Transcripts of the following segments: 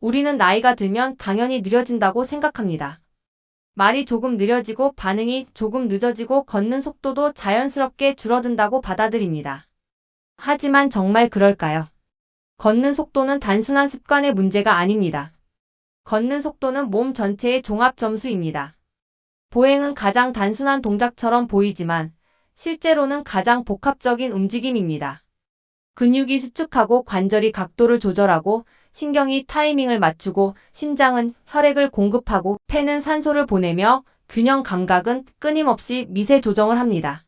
우리는 나이가 들면 당연히 느려진다고 생각합니다. 말이 조금 느려지고 반응이 조금 늦어지고 걷는 속도도 자연스럽게 줄어든다고 받아들입니다. 하지만 정말 그럴까요? 걷는 속도는 단순한 습관의 문제가 아닙니다. 걷는 속도는 몸 전체의 종합 점수입니다. 보행은 가장 단순한 동작처럼 보이지만 실제로는 가장 복합적인 움직임입니다. 근육이 수축하고 관절이 각도를 조절하고 신경이 타이밍을 맞추고 심장은 혈액을 공급하고 폐는 산소를 보내며 균형 감각은 끊임없이 미세 조정을 합니다.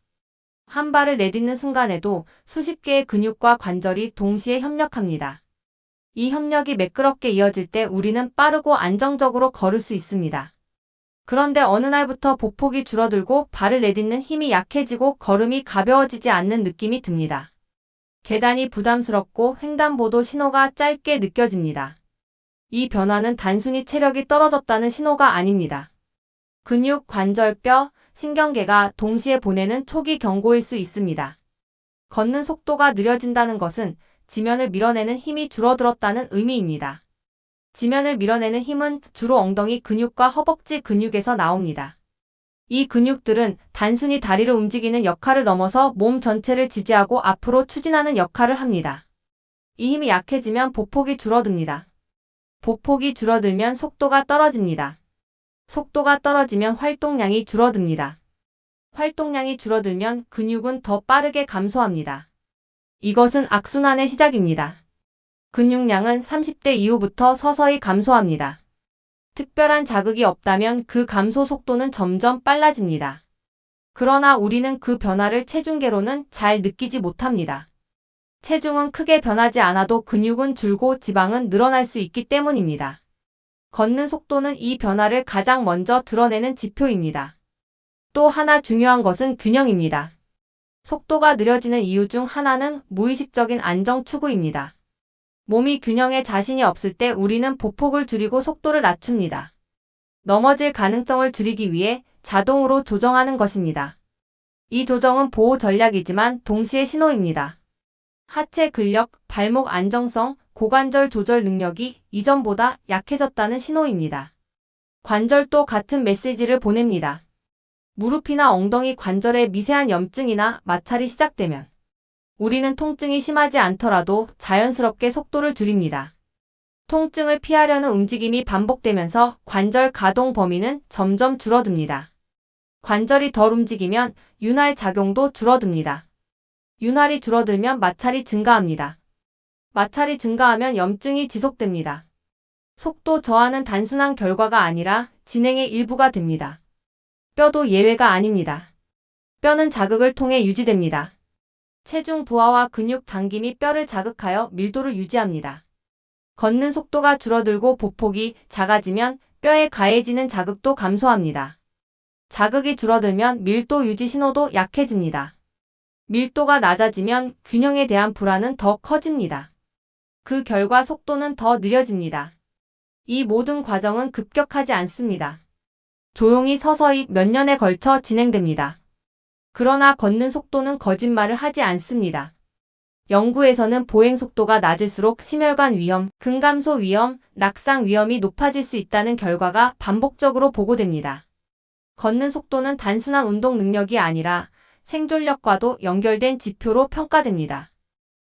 한 발을 내딛는 순간에도 수십 개의 근육과 관절이 동시에 협력합니다. 이 협력이 매끄럽게 이어질 때 우리는 빠르고 안정적으로 걸을 수 있습니다. 그런데 어느 날부터 보폭이 줄어들고 발을 내딛는 힘이 약해지고 걸음이 가벼워지지 않는 느낌이 듭니다. 계단이 부담스럽고 횡단보도 신호가 짧게 느껴집니다. 이 변화는 단순히 체력이 떨어졌다는 신호가 아닙니다. 근육, 관절, 뼈, 신경계가 동시에 보내는 초기 경고일 수 있습니다. 걷는 속도가 느려진다는 것은 지면을 밀어내는 힘이 줄어들었다는 의미입니다. 지면을 밀어내는 힘은 주로 엉덩이 근육과 허벅지 근육에서 나옵니다. 이 근육들은 단순히 다리를 움직이는 역할을 넘어서 몸 전체를 지지하고 앞으로 추진하는 역할을 합니다. 이 힘이 약해지면 보폭이 줄어듭니다. 보폭이 줄어들면 속도가 떨어집니다. 속도가 떨어지면 활동량이 줄어듭니다. 활동량이 줄어들면 근육은 더 빠르게 감소합니다. 이것은 악순환의 시작입니다. 근육량은 30대 이후부터 서서히 감소합니다. 특별한 자극이 없다면 그 감소 속도는 점점 빨라집니다. 그러나 우리는 그 변화를 체중계로는 잘 느끼지 못합니다. 체중은 크게 변하지 않아도 근육은 줄고 지방은 늘어날 수 있기 때문입니다. 걷는 속도는 이 변화를 가장 먼저 드러내는 지표입니다. 또 하나 중요한 것은 균형입니다. 속도가 느려지는 이유 중 하나는 무의식적인 안정 추구입니다. 몸이 균형에 자신이 없을 때 우리는 보폭을 줄이고 속도를 낮춥니다. 넘어질 가능성을 줄이기 위해 자동으로 조정하는 것입니다. 이 조정은 보호 전략이지만 동시에 신호입니다. 하체 근력, 발목 안정성, 고관절 조절 능력이 이전보다 약해졌다는 신호입니다. 관절도 같은 메시지를 보냅니다. 무릎이나 엉덩이 관절에 미세한 염증이나 마찰이 시작되면 우리는 통증이 심하지 않더라도 자연스럽게 속도를 줄입니다. 통증을 피하려는 움직임이 반복되면서 관절 가동 범위는 점점 줄어듭니다. 관절이 덜 움직이면 윤활 작용도 줄어듭니다. 윤활이 줄어들면 마찰이 증가합니다. 마찰이 증가하면 염증이 지속됩니다. 속도 저하는 단순한 결과가 아니라 진행의 일부가 됩니다. 뼈도 예외가 아닙니다. 뼈는 자극을 통해 유지됩니다. 체중 부하와 근육 당김이 뼈를 자극하여 밀도를 유지합니다. 걷는 속도가 줄어들고 보폭이 작아지면 뼈에 가해지는 자극도 감소합니다. 자극이 줄어들면 밀도 유지 신호도 약해집니다. 밀도가 낮아지면 균형에 대한 불안은 더 커집니다. 그 결과 속도는 더 느려집니다. 이 모든 과정은 급격하지 않습니다. 조용히 서서히 몇 년에 걸쳐 진행됩니다. 그러나 걷는 속도는 거짓말을 하지 않습니다. 연구에서는 보행 속도가 낮을수록 심혈관 위험, 근감소 위험, 낙상 위험이 높아질 수 있다는 결과가 반복적으로 보고됩니다. 걷는 속도는 단순한 운동 능력이 아니라 생존력과도 연결된 지표로 평가됩니다.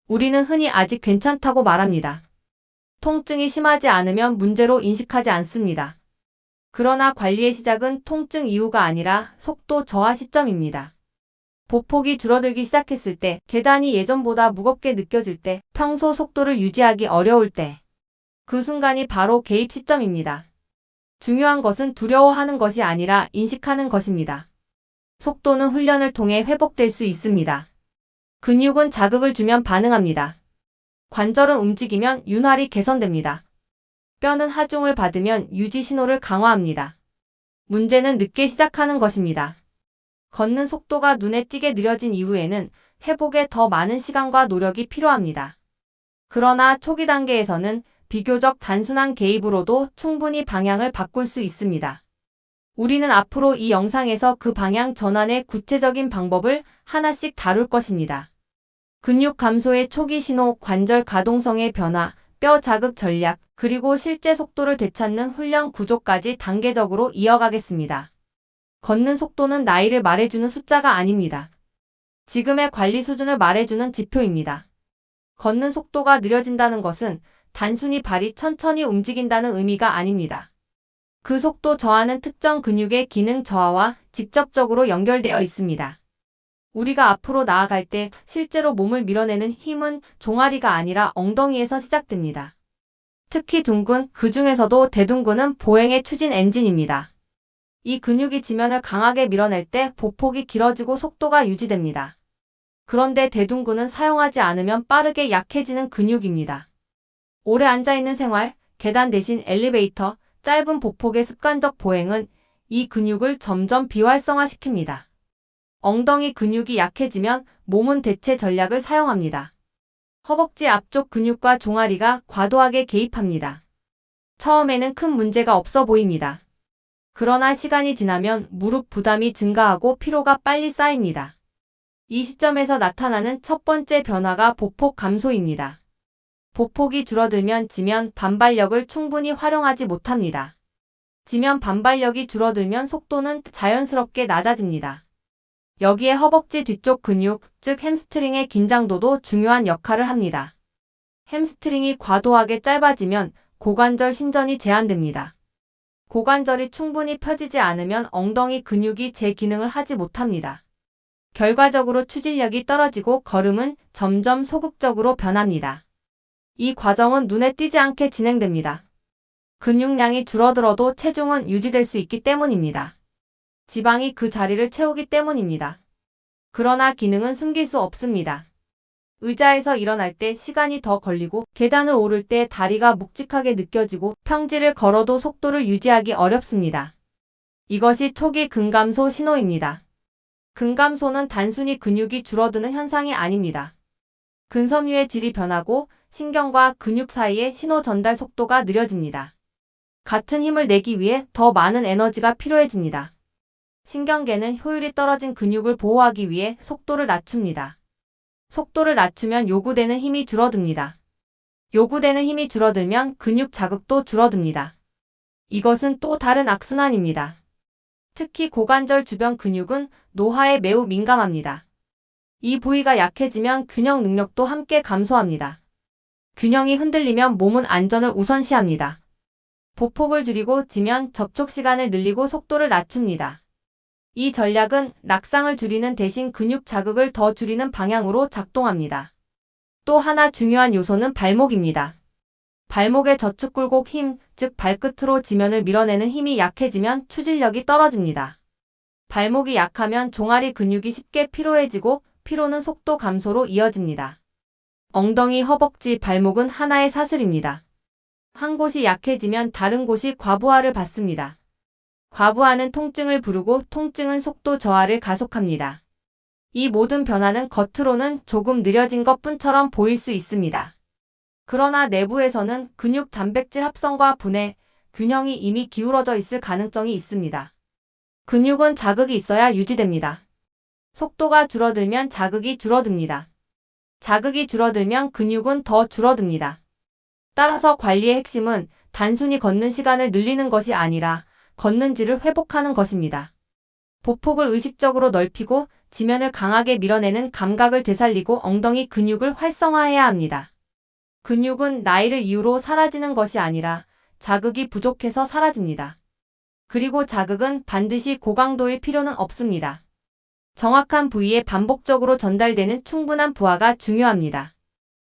우리는 흔히 아직 괜찮다고 말합니다. 통증이 심하지 않으면 문제로 인식하지 않습니다. 그러나 관리의 시작은 통증 이후가 아니라 속도 저하 시점입니다. 보폭이 줄어들기 시작했을 때, 계단이 예전보다 무겁게 느껴질 때, 평소 속도를 유지하기 어려울 때, 그 순간이 바로 개입 시점입니다. 중요한 것은 두려워하는 것이 아니라 인식하는 것입니다. 속도는 훈련을 통해 회복될 수 있습니다. 근육은 자극을 주면 반응합니다. 관절은 움직이면 윤활이 개선됩니다. 뼈는 하중을 받으면 유지 신호를 강화합니다. 문제는 늦게 시작하는 것입니다. 걷는 속도가 눈에 띄게 느려진 이후에는 회복에 더 많은 시간과 노력이 필요합니다. 그러나 초기 단계에서는 비교적 단순한 개입으로도 충분히 방향을 바꿀 수 있습니다. 우리는 앞으로 이 영상에서 그 방향 전환의 구체적인 방법을 하나씩 다룰 것입니다. 근육 감소의 초기 신호, 관절 가동성의 변화, 뼈 자극 전략, 그리고 실제 속도를 되찾는 훈련 구조까지 단계적으로 이어가겠습니다. 걷는 속도는 나이를 말해주는 숫자가 아닙니다. 지금의 관리 수준을 말해주는 지표입니다. 걷는 속도가 느려진다는 것은 단순히 발이 천천히 움직인다는 의미가 아닙니다. 그 속도 저하는 특정 근육의 기능 저하와 직접적으로 연결되어 있습니다. 우리가 앞으로 나아갈 때 실제로 몸을 밀어내는 힘은 종아리가 아니라 엉덩이에서 시작됩니다. 특히 둔근, 그 중에서도 대둔근은 보행의 추진 엔진입니다. 이 근육이 지면을 강하게 밀어낼 때 보폭이 길어지고 속도가 유지됩니다. 그런데 대둔근은 사용하지 않으면 빠르게 약해지는 근육입니다. 오래 앉아있는 생활, 계단 대신 엘리베이터, 짧은 보폭의 습관적 보행은 이 근육을 점점 비활성화시킵니다. 엉덩이 근육이 약해지면 몸은 대체 전략을 사용합니다. 허벅지 앞쪽 근육과 종아리가 과도하게 개입합니다. 처음에는 큰 문제가 없어 보입니다. 그러나 시간이 지나면 무릎 부담이 증가하고 피로가 빨리 쌓입니다. 이 시점에서 나타나는 첫 번째 변화가 보폭 감소입니다. 보폭이 줄어들면 지면 반발력을 충분히 활용하지 못합니다. 지면 반발력이 줄어들면 속도는 자연스럽게 낮아집니다. 여기에 허벅지 뒤쪽 근육, 즉 햄스트링의 긴장도도 중요한 역할을 합니다. 햄스트링이 과도하게 짧아지면 고관절 신전이 제한됩니다. 고관절이 충분히 펴지지 않으면 엉덩이 근육이 제 기능을 하지 못합니다. 결과적으로 추진력이 떨어지고 걸음은 점점 소극적으로 변합니다. 이 과정은 눈에 띄지 않게 진행됩니다. 근육량이 줄어들어도 체중은 유지될 수 있기 때문입니다. 지방이 그 자리를 채우기 때문입니다. 그러나 기능은 숨길 수 없습니다. 의자에서 일어날 때 시간이 더 걸리고 계단을 오를 때 다리가 묵직하게 느껴지고 평지를 걸어도 속도를 유지하기 어렵습니다. 이것이 초기 근감소 신호입니다. 근감소는 단순히 근육이 줄어드는 현상이 아닙니다. 근섬유의 질이 변하고 신경과 근육 사이의 신호 전달 속도가 느려집니다. 같은 힘을 내기 위해 더 많은 에너지가 필요해집니다. 신경계는 효율이 떨어진 근육을 보호하기 위해 속도를 낮춥니다. 속도를 낮추면 요구되는 힘이 줄어듭니다. 요구되는 힘이 줄어들면 근육 자극도 줄어듭니다. 이것은 또 다른 악순환입니다. 특히 고관절 주변 근육은 노화에 매우 민감합니다. 이 부위가 약해지면 균형 능력도 함께 감소합니다. 균형이 흔들리면 몸은 안전을 우선시합니다. 보폭을 줄이고 지면 접촉 시간을 늘리고 속도를 낮춥니다. 이 전략은 낙상을 줄이는 대신 근육 자극을 더 줄이는 방향으로 작동합니다. 또 하나 중요한 요소는 발목입니다. 발목의 저축 굴곡 힘, 즉 발끝으로 지면을 밀어내는 힘이 약해지면 추진력이 떨어집니다. 발목이 약하면 종아리 근육이 쉽게 피로해지고 피로는 속도 감소로 이어집니다. 엉덩이, 허벅지, 발목은 하나의 사슬입니다. 한 곳이 약해지면 다른 곳이 과부하를 받습니다. 과부하는 통증을 부르고 통증은 속도 저하를 가속합니다. 이 모든 변화는 겉으로는 조금 느려진 것뿐처럼 보일 수 있습니다. 그러나 내부에서는 근육 단백질 합성과 분해, 균형이 이미 기울어져 있을 가능성이 있습니다. 근육은 자극이 있어야 유지됩니다. 속도가 줄어들면 자극이 줄어듭니다. 자극이 줄어들면 근육은 더 줄어듭니다. 따라서 관리의 핵심은 단순히 걷는 시간을 늘리는 것이 아니라 걷는 질을 회복하는 것입니다. 보폭을 의식적으로 넓히고 지면을 강하게 밀어내는 감각을 되살리고 엉덩이 근육을 활성화해야 합니다. 근육은 나이를 이유로 사라지는 것이 아니라 자극이 부족해서 사라집니다. 그리고 자극은 반드시 고강도일 필요는 없습니다. 정확한 부위에 반복적으로 전달되는 충분한 부하가 중요합니다.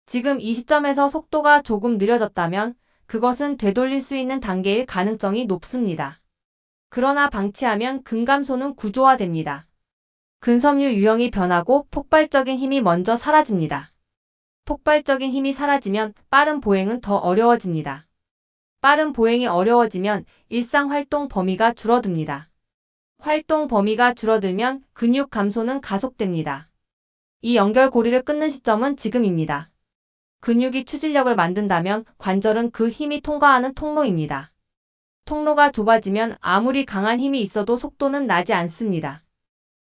지금 이 시점에서 속도가 조금 느려졌다면 그것은 되돌릴 수 있는 단계일 가능성이 높습니다. 그러나 방치하면 근감소는 구조화됩니다. 근섬유 유형이 변하고 폭발적인 힘이 먼저 사라집니다. 폭발적인 힘이 사라지면 빠른 보행은 더 어려워집니다. 빠른 보행이 어려워지면 일상 활동 범위가 줄어듭니다. 활동 범위가 줄어들면 근육 감소는 가속됩니다. 이 연결고리를 끊는 시점은 지금입니다. 근육이 추진력을 만든다면 관절은 그 힘이 통과하는 통로입니다. 통로가 좁아지면 아무리 강한 힘이 있어도 속도는 나지 않습니다.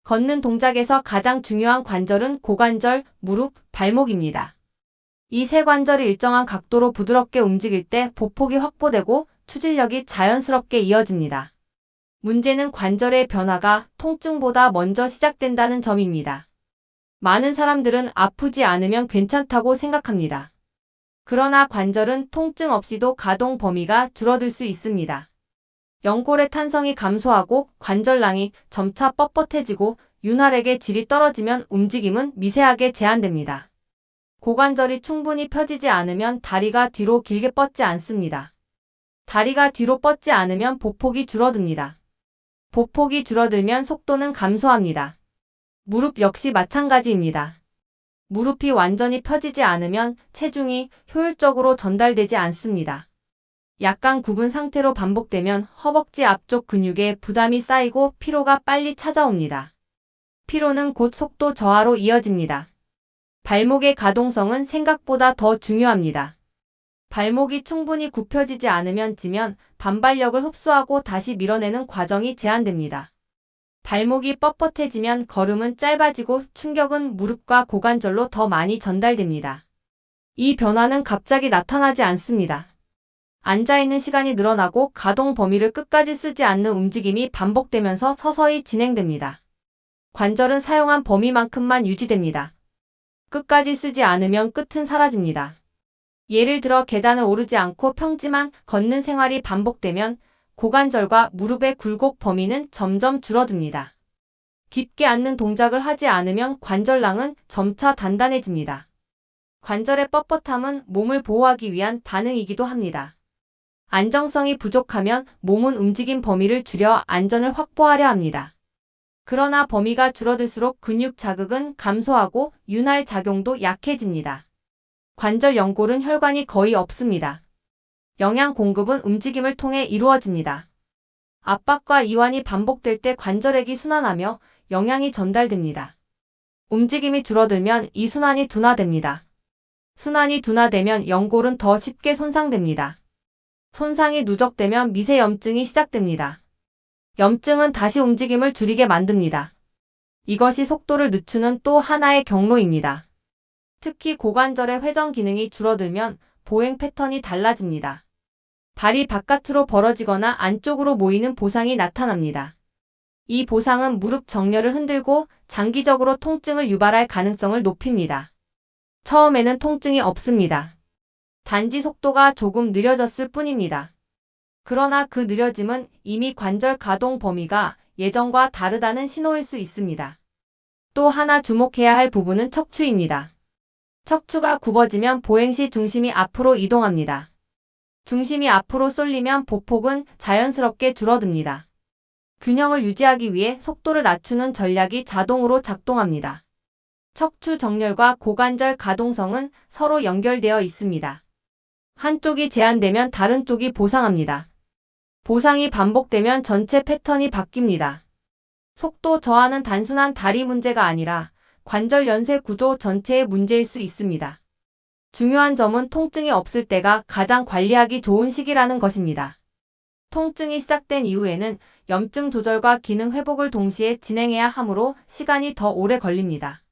걷는 동작에서 가장 중요한 관절은 고관절, 무릎, 발목입니다. 이 세 관절이 일정한 각도로 부드럽게 움직일 때 보폭이 확보되고 추진력이 자연스럽게 이어집니다. 문제는 관절의 변화가 통증보다 먼저 시작된다는 점입니다. 많은 사람들은 아프지 않으면 괜찮다고 생각합니다. 그러나 관절은 통증 없이도 가동 범위가 줄어들 수 있습니다. 연골의 탄성이 감소하고 관절낭이 점차 뻣뻣해지고 윤활액의 질이 떨어지면 움직임은 미세하게 제한됩니다. 고관절이 충분히 펴지지 않으면 다리가 뒤로 길게 뻗지 않습니다. 다리가 뒤로 뻗지 않으면 보폭이 줄어듭니다. 보폭이 줄어들면 속도는 감소합니다. 무릎 역시 마찬가지입니다. 무릎이 완전히 펴지지 않으면 체중이 효율적으로 전달되지 않습니다. 약간 굽은 상태로 반복되면 허벅지 앞쪽 근육에 부담이 쌓이고 피로가 빨리 찾아옵니다. 피로는 곧 속도 저하로 이어집니다. 발목의 가동성은 생각보다 더 중요합니다. 발목이 충분히 굽혀지지 않으면 지면 반발력을 흡수하고 다시 밀어내는 과정이 제한됩니다. 발목이 뻣뻣해지면 걸음은 짧아지고 충격은 무릎과 고관절로 더 많이 전달됩니다. 이 변화는 갑자기 나타나지 않습니다. 앉아있는 시간이 늘어나고 가동 범위를 끝까지 쓰지 않는 움직임이 반복되면서 서서히 진행됩니다. 관절은 사용한 범위만큼만 유지됩니다. 끝까지 쓰지 않으면 끝은 사라집니다. 예를 들어 계단을 오르지 않고 평지만 걷는 생활이 반복되면 고관절과 무릎의 굴곡 범위는 점점 줄어듭니다. 깊게 앉는 동작을 하지 않으면 관절낭은 점차 단단해집니다. 관절의 뻣뻣함은 몸을 보호하기 위한 반응이기도 합니다. 안정성이 부족하면 몸은 움직임 범위를 줄여 안전을 확보하려 합니다. 그러나 범위가 줄어들수록 근육 자극은 감소하고 윤활 작용도 약해집니다. 관절 연골은 혈관이 거의 없습니다. 영양 공급은 움직임을 통해 이루어집니다. 압박과 이완이 반복될 때 관절액이 순환하며 영양이 전달됩니다. 움직임이 줄어들면 이 순환이 둔화됩니다. 순환이 둔화되면 연골은 더 쉽게 손상됩니다. 손상이 누적되면 미세 염증이 시작됩니다. 염증은 다시 움직임을 줄이게 만듭니다. 이것이 속도를 늦추는 또 하나의 경로입니다. 특히 고관절의 회전 기능이 줄어들면 보행 패턴이 달라집니다. 발이 바깥으로 벌어지거나 안쪽으로 모이는 보상이 나타납니다. 이 보상은 무릎 정렬을 흔들고 장기적으로 통증을 유발할 가능성을 높입니다. 처음에는 통증이 없습니다. 단지 속도가 조금 느려졌을 뿐입니다. 그러나 그 느려짐은 이미 관절 가동 범위가 예전과 다르다는 신호일 수 있습니다. 또 하나 주목해야 할 부분은 척추입니다. 척추가 굽어지면 보행 시 중심이 앞으로 이동합니다. 중심이 앞으로 쏠리면 보폭은 자연스럽게 줄어듭니다. 균형을 유지하기 위해 속도를 낮추는 전략이 자동으로 작동합니다. 척추 정렬과 고관절 가동성은 서로 연결되어 있습니다. 한쪽이 제한되면 다른 쪽이 보상합니다. 보상이 반복되면 전체 패턴이 바뀝니다. 속도 저하는 단순한 다리 문제가 아니라 관절 연쇄 구조 전체의 문제일 수 있습니다. 중요한 점은 통증이 없을 때가 가장 관리하기 좋은 시기라는 것입니다. 통증이 시작된 이후에는 염증 조절과 기능 회복을 동시에 진행해야 하므로 시간이 더 오래 걸립니다.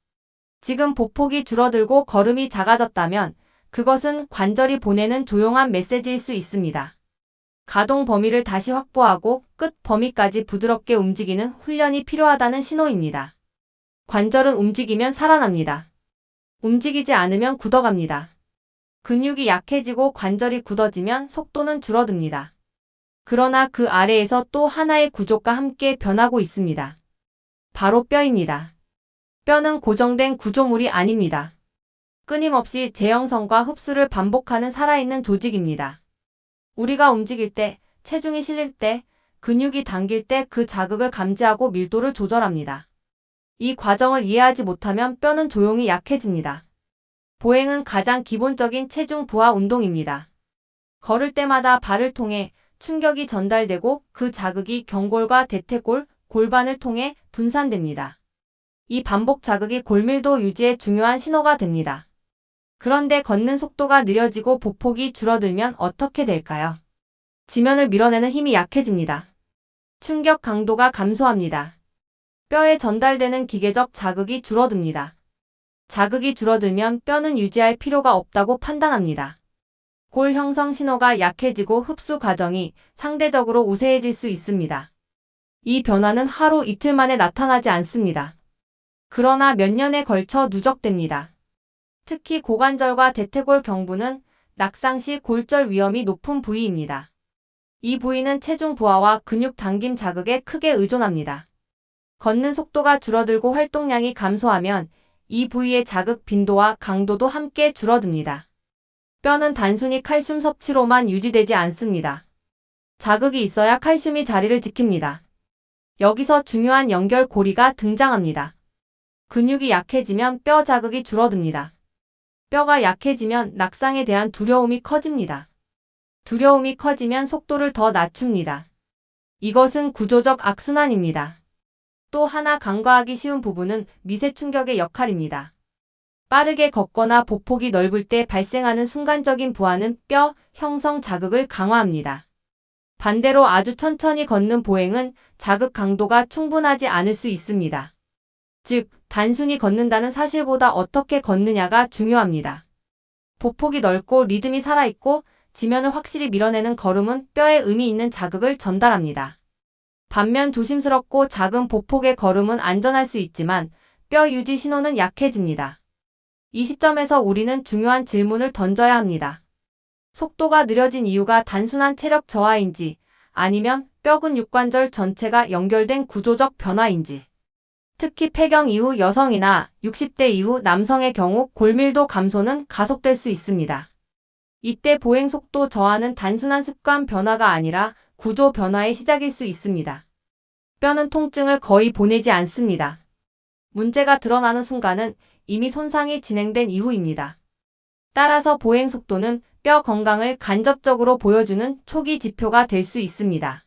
지금 보폭이 줄어들고 걸음이 작아졌다면 그것은 관절이 보내는 조용한 메시지일 수 있습니다. 가동 범위를 다시 확보하고 끝 범위까지 부드럽게 움직이는 훈련이 필요하다는 신호입니다. 관절은 움직이면 살아납니다. 움직이지 않으면 굳어갑니다. 근육이 약해지고 관절이 굳어지면 속도는 줄어듭니다. 그러나 그 아래에서 또 하나의 구조가 함께 변하고 있습니다. 바로 뼈입니다. 뼈는 고정된 구조물이 아닙니다. 끊임없이 재형성과 흡수를 반복하는 살아있는 조직입니다. 우리가 움직일 때, 체중이 실릴 때, 근육이 당길 때 그 자극을 감지하고 밀도를 조절합니다. 이 과정을 이해하지 못하면 뼈는 조용히 약해집니다. 보행은 가장 기본적인 체중 부하 운동입니다. 걸을 때마다 발을 통해 충격이 전달되고 그 자극이 경골과 대퇴골, 골반을 통해 분산됩니다. 이 반복 자극이 골밀도 유지에 중요한 신호가 됩니다. 그런데 걷는 속도가 느려지고 보폭이 줄어들면 어떻게 될까요? 지면을 밀어내는 힘이 약해집니다. 충격 강도가 감소합니다. 뼈에 전달되는 기계적 자극이 줄어듭니다. 자극이 줄어들면 뼈는 유지할 필요가 없다고 판단합니다. 골 형성 신호가 약해지고 흡수 과정이 상대적으로 우세해질 수 있습니다. 이 변화는 하루 이틀 만에 나타나지 않습니다. 그러나 몇 년에 걸쳐 누적됩니다. 특히 고관절과 대퇴골 경부는 낙상 시 골절 위험이 높은 부위입니다. 이 부위는 체중 부하와 근육 당김 자극에 크게 의존합니다. 걷는 속도가 줄어들고 활동량이 감소하면 이 부위의 자극 빈도와 강도도 함께 줄어듭니다. 뼈는 단순히 칼슘 섭취로만 유지되지 않습니다. 자극이 있어야 칼슘이 자리를 지킵니다. 여기서 중요한 연결고리가 등장합니다. 근육이 약해지면 뼈 자극이 줄어듭니다. 뼈가 약해지면 낙상에 대한 두려움이 커집니다. 두려움이 커지면 속도를 더 낮춥니다. 이것은 구조적 악순환입니다. 또 하나 간과하기 쉬운 부분은 미세 충격의 역할입니다. 빠르게 걷거나 보폭이 넓을 때 발생하는 순간적인 부하는 뼈 형성 자극을 강화합니다. 반대로 아주 천천히 걷는 보행은 자극 강도가 충분하지 않을 수 있습니다. 즉, 단순히 걷는다는 사실보다 어떻게 걷느냐가 중요합니다. 보폭이 넓고 리듬이 살아있고 지면을 확실히 밀어내는 걸음은 뼈에 의미 있는 자극을 전달합니다. 반면 조심스럽고 작은 보폭의 걸음은 안전할 수 있지만 뼈 유지 신호는 약해집니다. 이 시점에서 우리는 중요한 질문을 던져야 합니다. 속도가 느려진 이유가 단순한 체력 저하인지 아니면 뼈 근육관절 전체가 연결된 구조적 변화인지. 특히 폐경 이후 여성이나 60대 이후 남성의 경우 골밀도 감소는 가속될 수 있습니다. 이때 보행 속도 저하는 단순한 습관 변화가 아니라 구조 변화의 시작일 수 있습니다. 뼈는 통증을 거의 보내지 않습니다. 문제가 드러나는 순간은 이미 손상이 진행된 이후입니다. 따라서 보행 속도는 뼈 건강을 간접적으로 보여주는 초기 지표가 될 수 있습니다.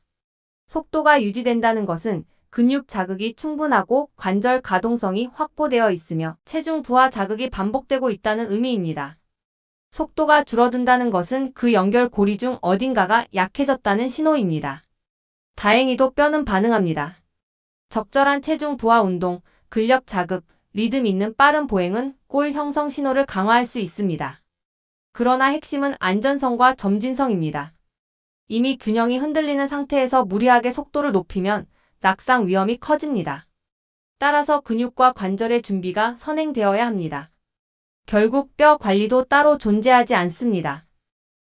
속도가 유지된다는 것은 근육 자극이 충분하고 관절 가동성이 확보되어 있으며 체중 부하 자극이 반복되고 있다는 의미입니다. 속도가 줄어든다는 것은 그 연결고리 중 어딘가가 약해졌다는 신호입니다. 다행히도 뼈는 반응합니다. 적절한 체중 부하 운동, 근력 자극, 리듬 있는 빠른 보행은 골 형성 신호를 강화할 수 있습니다. 그러나 핵심은 안전성과 점진성입니다. 이미 균형이 흔들리는 상태에서 무리하게 속도를 높이면 낙상 위험이 커집니다. 따라서 근육과 관절의 준비가 선행되어야 합니다. 결국 뼈 관리도 따로 존재하지 않습니다.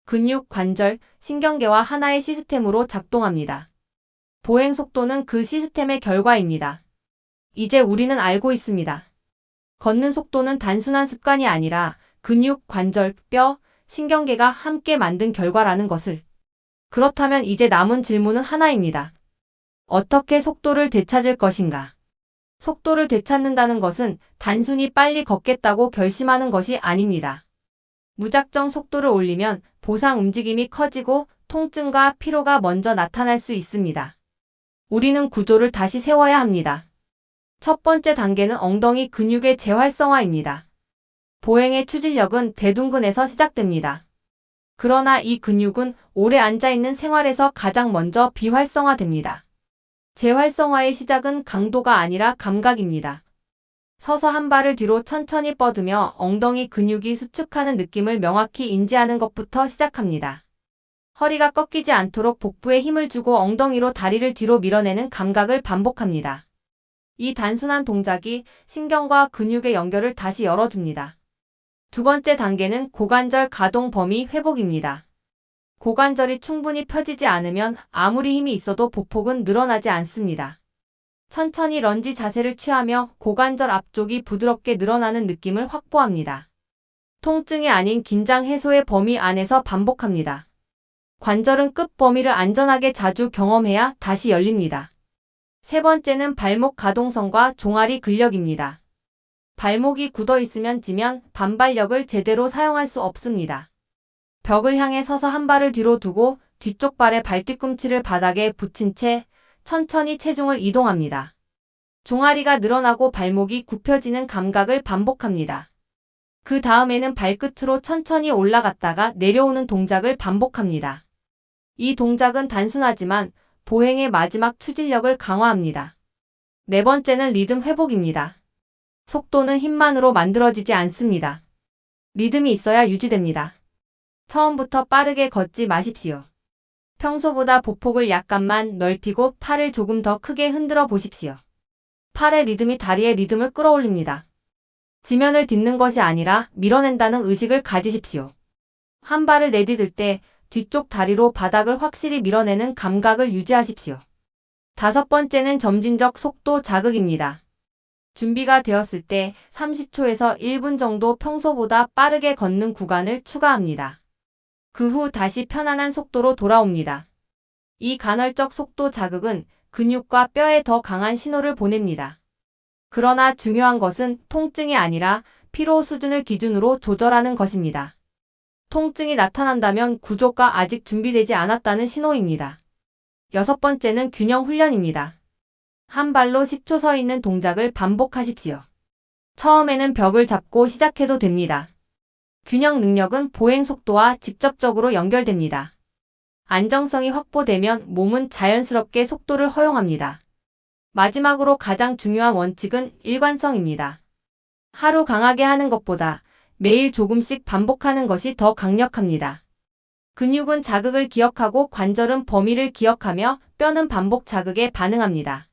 근육, 관절, 신경계와 하나의 시스템으로 작동합니다. 보행 속도는 그 시스템의 결과입니다. 이제 우리는 알고 있습니다. 걷는 속도는 단순한 습관이 아니라 근육, 관절, 뼈, 신경계가 함께 만든 결과라는 것을. 그렇다면 이제 남은 질문은 하나입니다. 어떻게 속도를 되찾을 것인가? 속도를 되찾는다는 것은 단순히 빨리 걷겠다고 결심하는 것이 아닙니다. 무작정 속도를 올리면 보상 움직임이 커지고 통증과 피로가 먼저 나타날 수 있습니다. 우리는 구조를 다시 세워야 합니다. 첫 번째 단계는 엉덩이 근육의 재활성화입니다. 보행의 추진력은 대둔근에서 시작됩니다. 그러나 이 근육은 오래 앉아있는 생활에서 가장 먼저 비활성화됩니다. 재활성화의 시작은 강도가 아니라 감각입니다. 서서 한 발을 뒤로 천천히 뻗으며 엉덩이 근육이 수축하는 느낌을 명확히 인지하는 것부터 시작합니다. 허리가 꺾이지 않도록 복부에 힘을 주고 엉덩이로 다리를 뒤로 밀어내는 감각을 반복합니다. 이 단순한 동작이 신경과 근육의 연결을 다시 열어줍니다. 두 번째 단계는 고관절 가동 범위 회복입니다. 고관절이 충분히 펴지지 않으면 아무리 힘이 있어도 보폭은 늘어나지 않습니다. 천천히 런지 자세를 취하며 고관절 앞쪽이 부드럽게 늘어나는 느낌을 확보합니다. 통증이 아닌 긴장 해소의 범위 안에서 반복합니다. 관절은 끝 범위를 안전하게 자주 경험해야 다시 열립니다. 세 번째는 발목 가동성과 종아리 근력입니다. 발목이 굳어 있으면 지면 반발력을 제대로 사용할 수 없습니다. 벽을 향해 서서 한 발을 뒤로 두고 뒤쪽 발의 발뒤꿈치를 바닥에 붙인 채 천천히 체중을 이동합니다. 종아리가 늘어나고 발목이 굽혀지는 감각을 반복합니다. 그 다음에는 발끝으로 천천히 올라갔다가 내려오는 동작을 반복합니다. 이 동작은 단순하지만 보행의 마지막 추진력을 강화합니다. 네 번째는 리듬 회복입니다. 속도는 힘만으로 만들어지지 않습니다. 리듬이 있어야 유지됩니다. 처음부터 빠르게 걷지 마십시오. 평소보다 보폭을 약간만 넓히고 팔을 조금 더 크게 흔들어 보십시오. 팔의 리듬이 다리의 리듬을 끌어올립니다. 지면을 딛는 것이 아니라 밀어낸다는 의식을 가지십시오. 한 발을 내디딜 때 뒤쪽 다리로 바닥을 확실히 밀어내는 감각을 유지하십시오. 5번째는 점진적 속도 자극입니다. 준비가 되었을 때 30초에서 1분 정도 평소보다 빠르게 걷는 구간을 추가합니다. 그 후 다시 편안한 속도로 돌아옵니다. 이 간헐적 속도 자극은 근육과 뼈에 더 강한 신호를 보냅니다. 그러나 중요한 것은 통증이 아니라 피로 수준을 기준으로 조절하는 것입니다. 통증이 나타난다면 구조가 아직 준비되지 않았다는 신호입니다. 6번째는 균형 훈련입니다. 한 발로 10초 서 있는 동작을 반복하십시오. 처음에는 벽을 잡고 시작해도 됩니다. 균형 능력은 보행 속도와 직접적으로 연결됩니다. 안정성이 확보되면 몸은 자연스럽게 속도를 허용합니다. 마지막으로 가장 중요한 원칙은 일관성입니다. 하루 강하게 하는 것보다 매일 조금씩 반복하는 것이 더 강력합니다. 근육은 자극을 기억하고 관절은 범위를 기억하며 뼈는 반복 자극에 반응합니다.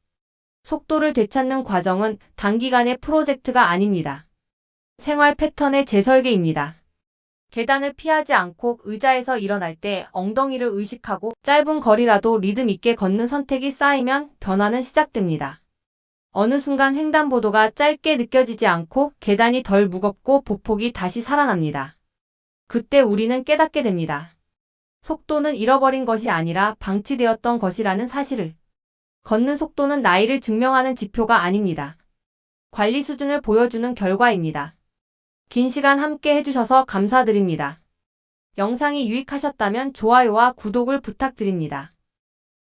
속도를 되찾는 과정은 단기간의 프로젝트가 아닙니다. 생활 패턴의 재설계입니다. 계단을 피하지 않고 의자에서 일어날 때 엉덩이를 의식하고 짧은 거리라도 리듬 있게 걷는 선택이 쌓이면 변화는 시작됩니다. 어느 순간 횡단보도가 짧게 느껴지지 않고 계단이 덜 무겁고 보폭이 다시 살아납니다. 그때 우리는 깨닫게 됩니다. 속도는 잃어버린 것이 아니라 방치되었던 것이라는 사실을. 걷는 속도는 나이를 증명하는 지표가 아닙니다. 관리 수준을 보여주는 결과입니다. 긴 시간 함께 해주셔서 감사드립니다. 영상이 유익하셨다면 좋아요와 구독을 부탁드립니다.